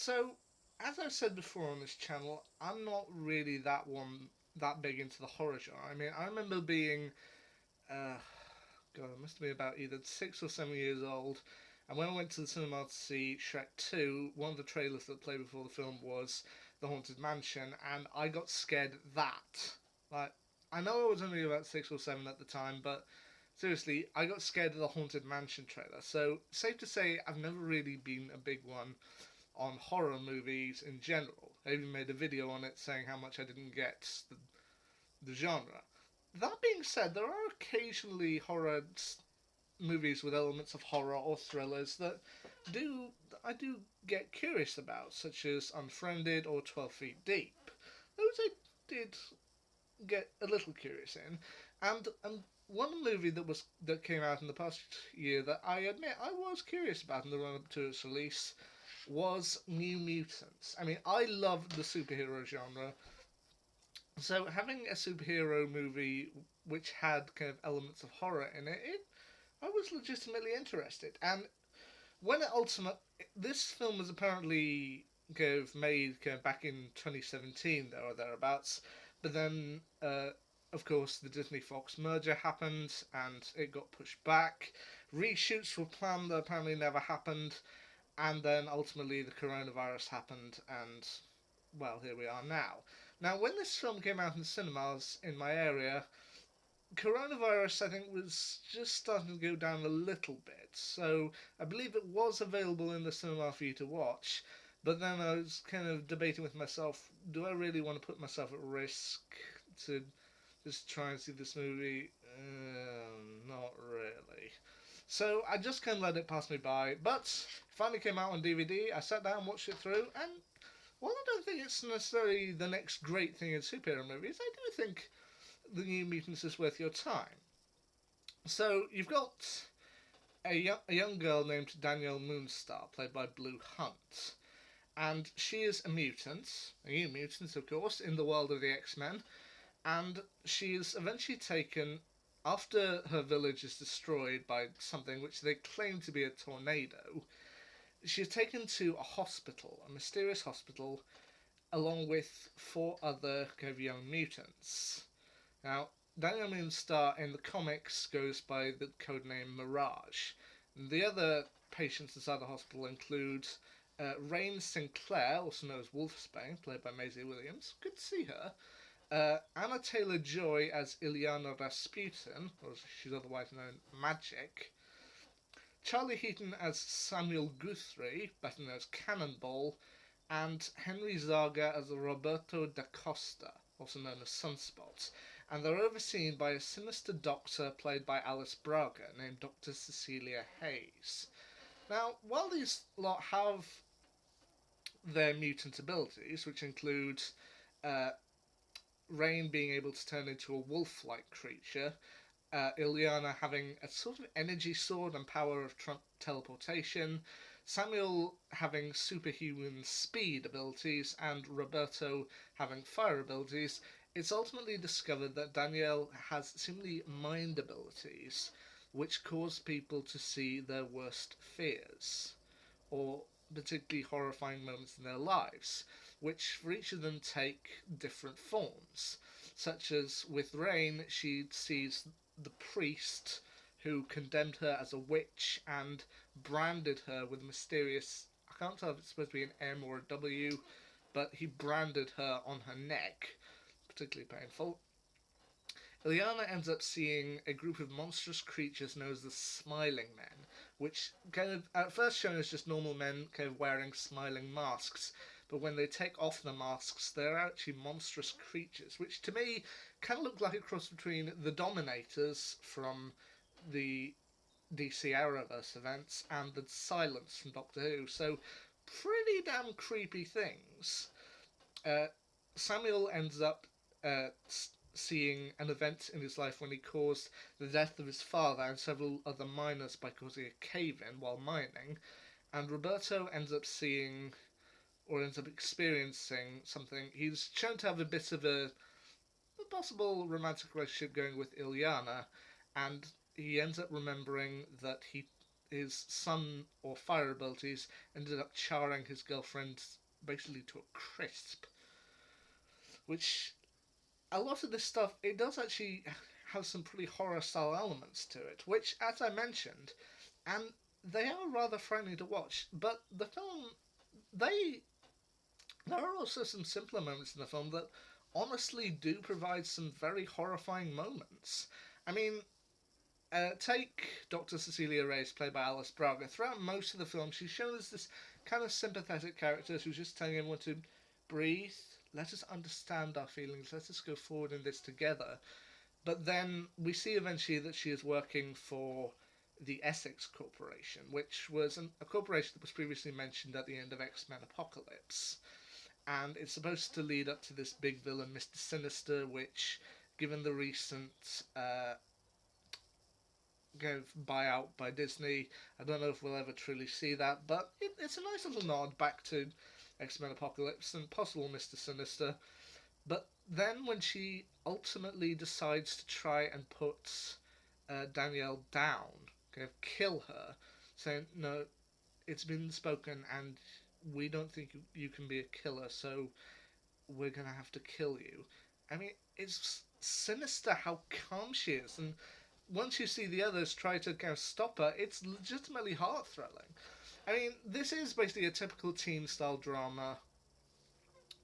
So, as I've said before on this channel, I'm not really that big into the horror genre. I mean, I remember being, uh, God, I must have been about either 6 or 7 years old, and when I went to the cinema to see Shrek 2, one of the trailers that played before the film was The Haunted Mansion, and I got scared at that. Like, I know I was only about 6 or 7 at the time, but seriously, I got scared of the Haunted Mansion trailer. So, safe to say, I've never really been a big one on horror movies in general. I even made a video on it saying how much I didn't get the genre. That being said, there are occasionally horror movies with elements of horror or thrillers that do I do get curious about, such as Unfriended or 12 Feet Deep. Those I did get a little curious in, and one movie that came out in the past year that I admit I was curious about in the run up to its release was New Mutants. I mean, I love the superhero genre, so having a superhero movie which had kind of elements of horror in it, I was legitimately interested. And when it ultimate, this film was apparently kind of made kind of back in 2017 there or thereabouts, but then of course the Disney Fox merger happened and it got pushed back. Reshoots were planned that apparently never happened, and then ultimately the coronavirus happened, and well, here we are now. Now, when this film came out in cinemas in my area, coronavirus I think was just starting to go down a little bit, so I believe it was available in the cinema for you to watch. But then I was kind of debating with myself, do I really want to put myself at risk to just try and see this movie? Not really. So I just kind of let it pass me by. But it finally came out on DVD. I sat down, watched it through, and while I don't think it's necessarily the next great thing in superhero movies, I do think The New Mutants is worth your time. So you've got a young girl named Danielle Moonstar, played by Blue Hunt, and she is a new mutant, of course, in the world of the X-Men, and she is eventually taken after her village is destroyed by something which they claim to be a tornado. She is taken to a hospital, a mysterious hospital, along with four other kind of young mutants. Now, Daniel Moonstar in the comics goes by the codename Mirage. The other patients inside the hospital include Rain Sinclair, also known as Wolfsbane, played by Maisie Williams. Good to see her. Anna Taylor Joy as Ilyana Rasputin, or as she's otherwise known, Magic. Charlie Heaton as Samuel Guthrie, better known as Cannonball, and Henry Zaga as Roberto da Costa, also known as Sunspot, and they're overseen by a sinister doctor played by Alice Braga, named Dr. Cecilia Hayes. Now, while these lot have their mutant abilities, which include uh, Rain being able to turn into a wolf-like creature, Ilyana having a sort of energy sword and power of teleportation, Samuel having superhuman speed abilities, and Roberto having fire abilities, it's ultimately discovered that Danielle has seemingly mind abilities which cause people to see their worst fears, or particularly horrifying moments in their lives, which for each of them take different forms. Such as with Rain, she sees the priest who condemned her as a witch and branded her with a mysterious, I can't tell if it's supposed to be an M or a W, but he branded her on her neck, particularly painful. Ilyana ends up seeing a group of monstrous creatures known as the Smiling Men, which kind of at first shown as just normal men kind of wearing smiling masks, but when they take off the masks, they're actually monstrous creatures, which to me kind of look like a cross between the Dominators from the DC Arrowverse events and the Silence from Doctor Who. So pretty damn creepy things. Uh, Samuel ends up seeing an event in his life when he caused the death of his father and several other miners by causing a cave in while mining. And Roberto ends up seeing, or ends up experiencing, something. He's shown to have a bit of a possible romantic relationship going with Ilyana, and he ends up remembering that his sun or fire abilities ended up charring his girlfriend basically to a crisp. Which a lot of this stuff it does actually have some pretty horror style elements to it, which, as I mentioned, and they are rather frightening to watch. But the film, they there are also some simpler moments in the film that honestly do provide some very horrifying moments. I mean, take Dr. Cecilia Reyes, played by Alice Braga. Throughout most of the film, she's shown as this kind of sympathetic character who's just telling everyone to breathe, let us understand our feelings, let us go forward in this together. But then we see eventually that she is working for the Essex Corporation, which was a corporation that was previously mentioned at the end of X Men Apocalypse. And it's supposed to lead up to this big villain, Mr. Sinister, which, given the recent kind of buyout by Disney, I don't know if we'll ever truly see that, but it's a nice little nod back to X Men Apocalypse and possible Mr. Sinister. But then when she ultimately decides to try and put Danielle down, kind of kill her, saying, no, it's been spoken and we don't think you can be a killer, so we're going to have to kill you. I mean, it's sinister how calm she is, and once you see the others try to kind of stop her, it's legitimately heart thrilling. I mean, this is basically a typical teen style drama,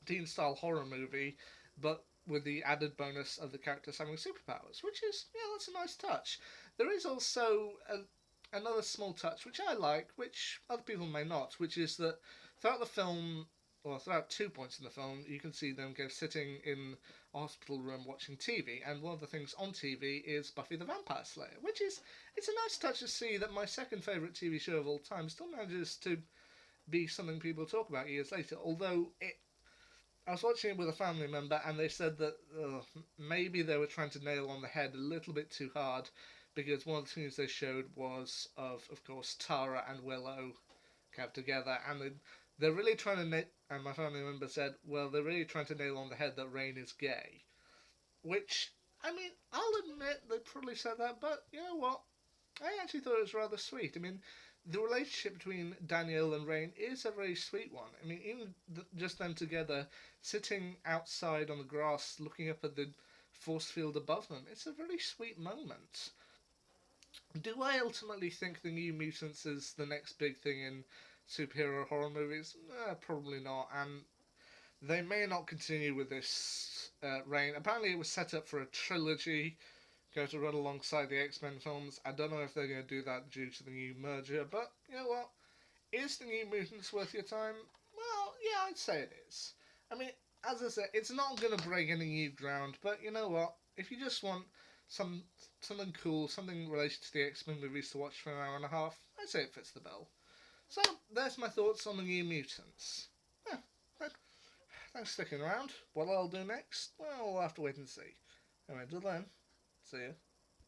teen style horror movie, but with the added bonus of the characters having superpowers, which is, yeah, that's a nice touch. There is also another small touch which I like, which other people may not, which is that throughout the film, or throughout 2 points in the film, you can see them go sitting in a hospital room watching TV, and one of the things on TV is Buffy the Vampire Slayer, which is it's a nice touch to see that my second favourite TV show of all time still manages to be something people talk about years later. Although I was watching it with a family member, and they said that maybe they were trying to nail on the head a little bit too hard, because one of the things they showed was of course, Tara and Willow kept together, and they're really trying to. And my family member said, "Well, they're really trying to nail on the head that Rain is gay," which I mean, I'll admit they probably said that, but you know what? I actually thought it was rather sweet. I mean, the relationship between Daniel and Rain is a very sweet one. I mean, even just them together, sitting outside on the grass, looking up at the force field above them, it's a very sweet moment. Do I ultimately think the New Mutants is the next big thing in superhero horror movies? Probably not, and they may not continue with this reign. Apparently, it was set up for a trilogy going to run alongside the X Men films. I don't know if they're going to do that due to the new merger, but you know what? Is the New Mutants worth your time? Well, yeah, I'd say it is. I mean, as I said, it's not going to break any new ground, but you know what? If you just want some something cool, something related to the X Men movies to watch for an hour and a half, I'd say it fits the bill. So, there's my thoughts on the New Mutants. Yeah, thanks for sticking around. What I'll do next, well, we'll have to wait and see. Anyway, till then, see you.